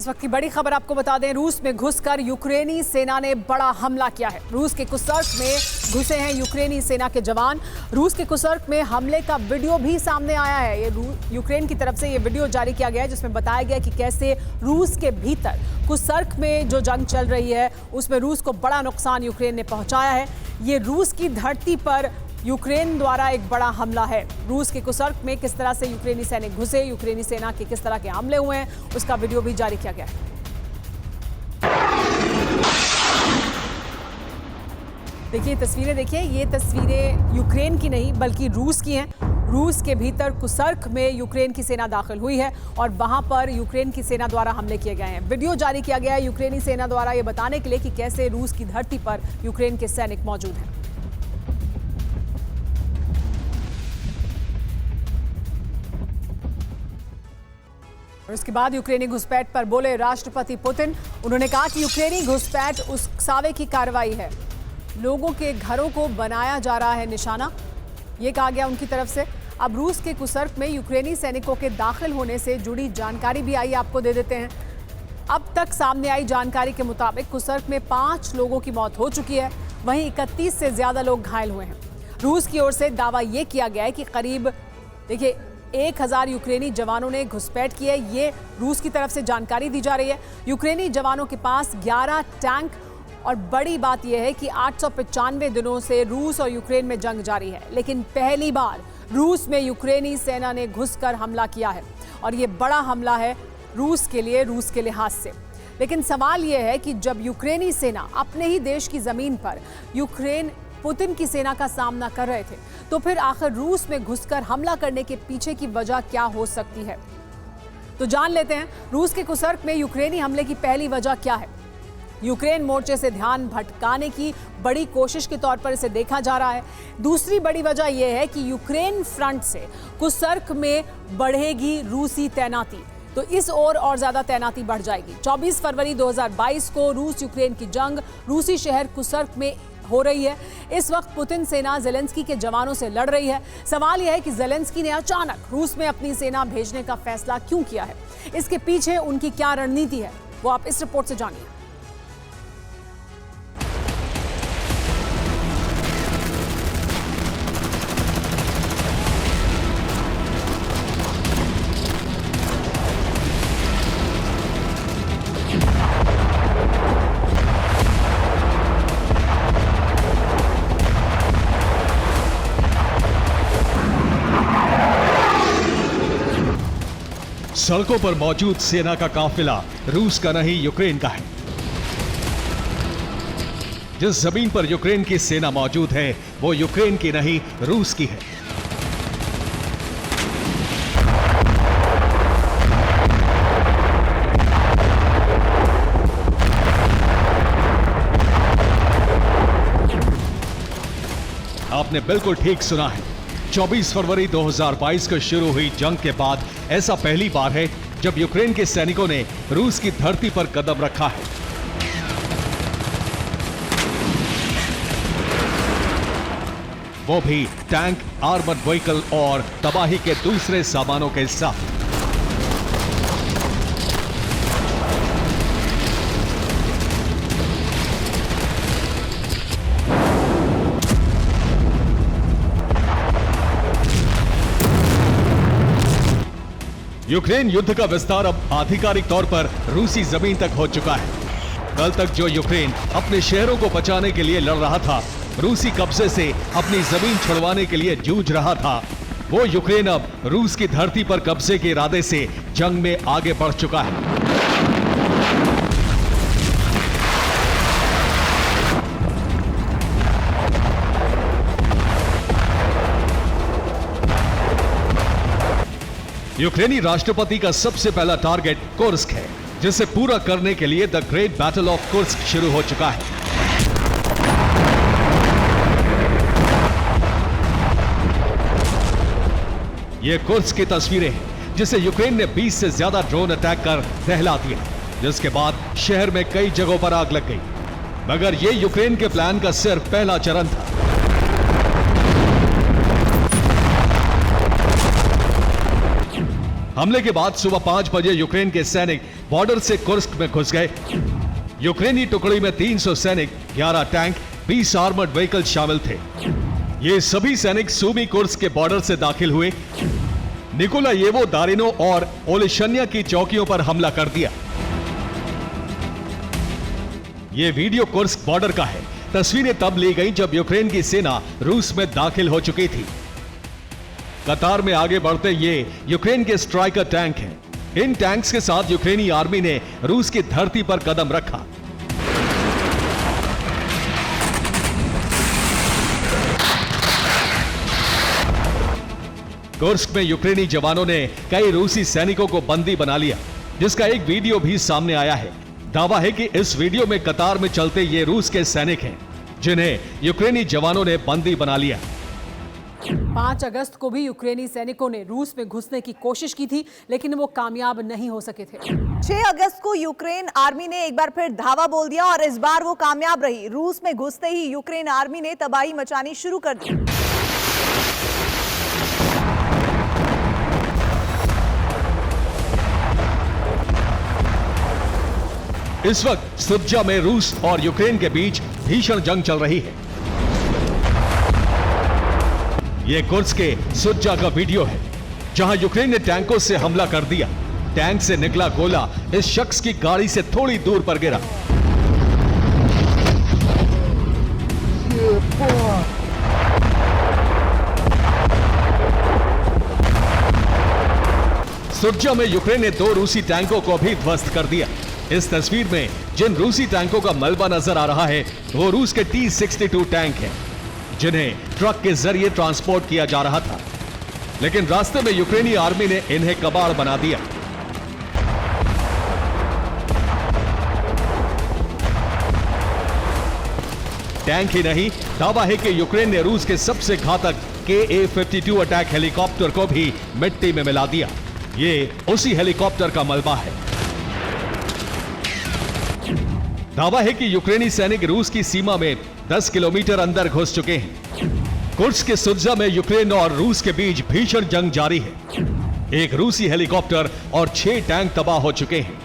इस वक्त की बड़ी खबर आपको बता दें, रूस में घुसकर यूक्रेनी सेना ने बड़ा हमला किया है। रूस के कुर्स्क में घुसे हैं यूक्रेनी सेना के जवान। रूस के कुर्स्क में हमले का वीडियो भी सामने आया है। ये यूक्रेन की तरफ से ये वीडियो जारी किया गया है जिसमें बताया गया कि कैसे रूस के भीतर कुर्स्क में जो जंग चल रही है उसमें रूस को बड़ा नुकसान यूक्रेन ने पहुंचाया है। ये रूस की धरती पर यूक्रेन द्वारा एक बड़ा हमला है। रूस के कुर्स्क में किस तरह से यूक्रेनी सैनिक घुसे, यूक्रेनी सेना के किस तरह के हमले हुए हैं, उसका वीडियो भी जारी किया गया है। देखिए तस्वीरें, देखिए ये तस्वीरें यूक्रेन की नहीं बल्कि रूस की हैं। रूस के भीतर कुर्स्क में यूक्रेन की सेना दाखिल हुई है और वहां पर यूक्रेन की सेना द्वारा हमले किए गए हैं। वीडियो जारी किया गया है यूक्रेनी सेना द्वारा ये बताने के लिए कि कैसे रूस की धरती पर यूक्रेन के सैनिक मौजूद हैं। और इसके बाद यूक्रेनी घुसपैठ पर बोले राष्ट्रपति पुतिन। उन्होंने कहा कि यूक्रेनी घुसपैठ उकसावे की कार्रवाई है, लोगों के घरों को बनाया जा रहा है निशाना, ये कहा गया उनकी तरफ से। अब रूस के कुर्स्क में यूक्रेनी सैनिकों के दाखिल होने से जुड़ी जानकारी भी आई, आपको दे देते हैं। अब तक सामने आई जानकारी के मुताबिक कुर्स्क में 5 लोगों की मौत हो चुकी है, वहीं 31 से ज्यादा लोग घायल हुए हैं। रूस की ओर से दावा यह किया गया है कि करीब 1000 यूक्रेनी जवानों ने घुसपैठ की है। ये रूस की तरफ से जानकारी दी जा रही है। यूक्रेनी जवानों के पास 11 टैंक और बड़ी बात यह है कि 895 दिनों से रूस और यूक्रेन में जंग जारी है, लेकिन पहली बार रूस में यूक्रेनी सेना ने घुसकर हमला किया है और ये बड़ा हमला है रूस के लिए, रूस के लिहाज से। लेकिन सवाल यह है कि जब यूक्रेनी सेना अपने ही देश की जमीन पर यूक्रेन पुतिन की सेना का सामना कर रहे थे, तो फिर आखिर रूस में घुसकर हमला करने के पीछे की वजह क्या हो सकती है। तो जान लेते हैं रूस के कुर्स्क में यूक्रेनी हमले की पहली वजह क्या है। यूक्रेन मोर्चे से ध्यान भटकाने की बड़ी कोशिश के तौर पर इसे देखा जा रहा है। दूसरी बड़ी वजह यह है कि यूक्रेन फ्रंट से कुर्स्क में बढ़ेगी रूसी तैनाती, तो इस ओर और ज्यादा तैनाती बढ़ जाएगी। 24 फरवरी 2022 को रूस यूक्रेन की जंग रूसी शहर कुर्स्क में हो रही है। इस वक्त पुतिन सेना ज़ेलेंस्की के जवानों से लड़ रही है। सवाल यह है कि ज़ेलेंस्की ने अचानक रूस में अपनी सेना भेजने का फैसला क्यों किया है, इसके पीछे उनकी क्या रणनीति है, वो आप इस रिपोर्ट से जानिए। सड़कों पर मौजूद सेना का काफिला रूस का नहीं यूक्रेन का है। जिस जमीन पर यूक्रेन की सेना मौजूद है वो यूक्रेन की नहीं रूस की है। आपने बिल्कुल ठीक सुना है। 24 फरवरी 2022 को शुरू हुई जंग के बाद ऐसा पहली बार है जब यूक्रेन के सैनिकों ने रूस की धरती पर कदम रखा है। वो भी टैंक, आर्मर्ड व्हीकल और तबाही के दूसरे सामानों के साथ। यूक्रेन युद्ध का विस्तार अब आधिकारिक तौर पर रूसी जमीन तक हो चुका है। कल तक जो यूक्रेन अपने शहरों को बचाने के लिए लड़ रहा था, रूसी कब्जे से अपनी जमीन छुड़वाने के लिए जूझ रहा था, वो यूक्रेन अब रूस की धरती पर कब्जे के इरादे से जंग में आगे बढ़ चुका है। यूक्रेनी राष्ट्रपति का सबसे पहला टारगेट कुर्स्क है, जिसे पूरा करने के लिए the great battle of Kursk शुरू हो चुका है। ये कुर्स्क की तस्वीरें हैं जिसे यूक्रेन ने 20 से ज्यादा ड्रोन अटैक कर दहला दिया, जिसके बाद शहर में कई जगहों पर आग लग गई। मगर ये यूक्रेन के प्लान का सिर्फ पहला चरण था। हमले के बाद सुबह 5 बजे यूक्रेन के सैनिक बॉर्डर से कुर्स्क में घुस गए। यूक्रेनी टुकड़ी में 300 सैनिक, 11 टैंक, 20 आर्मर्ड व्हीकल शामिल थे। ये सभी सैनिक सूमी कुर्स्क के बॉर्डर से दाखिल हुए। निकोलायेवो दारिनो और ओलेशन्या की चौकियों पर हमला कर दिया। यह वीडियो कुर्स्क बॉर्डर का है। तस्वीरें तब ली गई जब यूक्रेन की सेना रूस में दाखिल हो चुकी थी। कतार में आगे बढ़ते ये यूक्रेन के स्ट्राइकर टैंक हैं। इन टैंक्स के साथ यूक्रेनी आर्मी ने रूस की धरती पर कदम रखा। कुर्स्क में यूक्रेनी जवानों ने कई रूसी सैनिकों को बंदी बना लिया, जिसका एक वीडियो भी सामने आया है। दावा है कि इस वीडियो में कतार में चलते ये रूस के सैनिक हैं, जिन्हें यूक्रेनी जवानों ने बंदी बना लिया। 5 अगस्त को भी यूक्रेनी सैनिकों ने रूस में घुसने की कोशिश की थी, लेकिन वो कामयाब नहीं हो सके थे। 6 अगस्त को यूक्रेन आर्मी ने एक बार फिर धावा बोल दिया और इस बार वो कामयाब रही। रूस में घुसते ही यूक्रेन आर्मी ने तबाही मचानी शुरू कर दी। इस वक्त सुत्जा में रूस और यूक्रेन के बीच भीषण जंग चल रही है। यह कुर्स्क के सुत्जा का वीडियो है, जहां यूक्रेन ने टैंकों से हमला कर दिया। टैंक से निकला गोला इस शख्स की गाड़ी से थोड़ी दूर पर गिरा। सुत्जा में यूक्रेन ने 2 रूसी टैंकों को भी ध्वस्त कर दिया। इस तस्वीर में जिन रूसी टैंकों का मलबा नजर आ रहा है, वो रूस के T-62 टैंक हैं, जिन्हें ट्रक के जरिए ट्रांसपोर्ट किया जा रहा था। लेकिन रास्ते में यूक्रेनी आर्मी ने इन्हें कबाड़ बना दिया। टैंक ही नहीं, दावा है कि यूक्रेन ने रूस के सबसे घातक Ka-52 अटैक हेलीकॉप्टर को भी मिट्टी में मिला दिया। ये उसी हेलीकॉप्टर का मलबा है। दावा है कि यूक्रेनी सैनिक रूस की सीमा में 10 किलोमीटर अंदर घुस चुके हैं। कुर्स्क के सुत्जा में यूक्रेन और रूस के बीच भीषण जंग जारी है। एक रूसी हेलीकॉप्टर और 6 टैंक तबाह हो चुके हैं।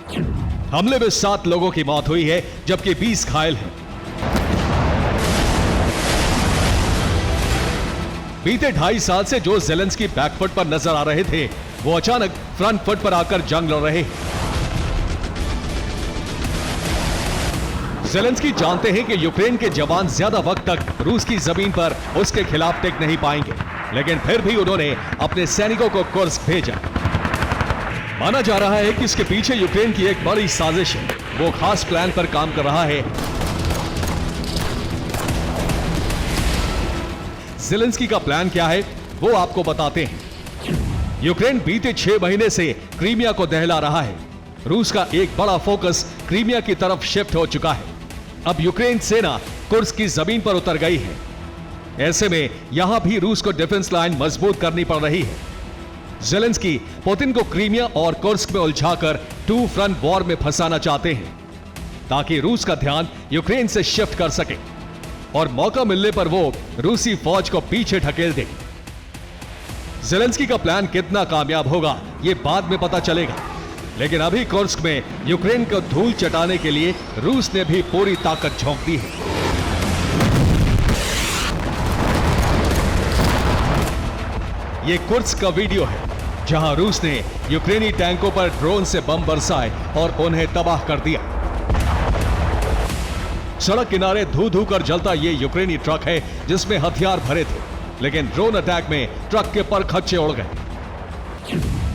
हमले में 7 लोगों की मौत हुई है, जबकि 20 घायल हैं। बीते 2.5 साल से जो ज़ेलेंस्की बैकफुट पर नजर आ रहे थे, वो अचानक फ्रंट फुट पर आकर जंग लड़ रहे हैं। ज़ेलेंस्की जानते हैं कि यूक्रेन के जवान ज्यादा वक्त तक रूस की जमीन पर उसके खिलाफ टिक नहीं पाएंगे, लेकिन फिर भी उन्होंने अपने सैनिकों को कुर्स्क भेजा। माना जा रहा है कि इसके पीछे यूक्रेन की एक बड़ी साजिश है। वो खास प्लान पर काम कर रहा है। ज़ेलेंस्की का प्लान क्या है, वो आपको बताते हैं। यूक्रेन बीते 6 महीने से क्रीमिया को दहला रहा है। रूस का एक बड़ा फोकस क्रीमिया की तरफ शिफ्ट हो चुका है। अब यूक्रेन सेना कुर्स्क की जमीन पर उतर गई है। ऐसे में यहां भी रूस को डिफेंस लाइन मजबूत करनी पड़ रही है। ज़ेलेंस्की पुतिन को क्रीमिया और कुर्स्क में उलझाकर 2 फ्रंट वॉर में फंसाना चाहते हैं, ताकि रूस का ध्यान यूक्रेन से शिफ्ट कर सके और मौका मिलने पर वो रूसी फौज को पीछे ढकेल दे। ज़ेलेंस्की का प्लान कितना कामयाब होगा, ये बाद में पता चलेगा, लेकिन अभी कुर्स्क में यूक्रेन को धूल चटाने के लिए रूस ने भी पूरी ताकत झोंक दी है। ये कुर्स्क का वीडियो है, जहां रूस ने यूक्रेनी टैंकों पर ड्रोन से बम बरसाए और उन्हें तबाह कर दिया। सड़क किनारे धू धू कर जलता ये यूक्रेनी ट्रक है, जिसमें हथियार भरे थे, लेकिन ड्रोन अटैक में ट्रक के पर खच्चे उड़ गए।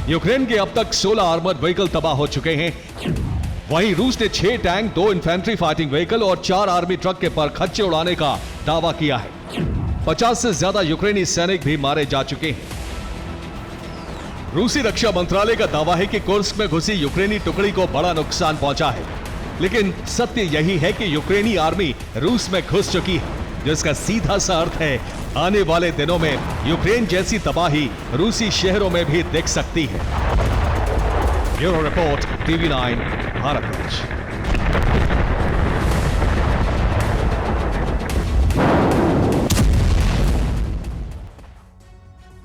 यूक्रेन के अब तक 16 आर्मर्ड व्हीकल तबाह हो चुके हैं। वहीं रूस ने 6 टैंक, 2 इन्फेंट्री फाइटिंग व्हीकल और 4 आर्मी ट्रक के पर खच्चे उड़ाने का दावा किया है। 50 से ज्यादा यूक्रेनी सैनिक भी मारे जा चुके हैं। रूसी रक्षा मंत्रालय का दावा है कि कुर्स्क में घुसी यूक्रेनी टुकड़ी को बड़ा नुकसान पहुंचा है, लेकिन सत्य यही है कि यूक्रेनी आर्मी रूस में घुस चुकी है, जिसका सीधा सा अर्थ है आने वाले दिनों में यूक्रेन जैसी तबाही रूसी शहरों में भी दिख सकती है। Bureau report, TV9 Bharat.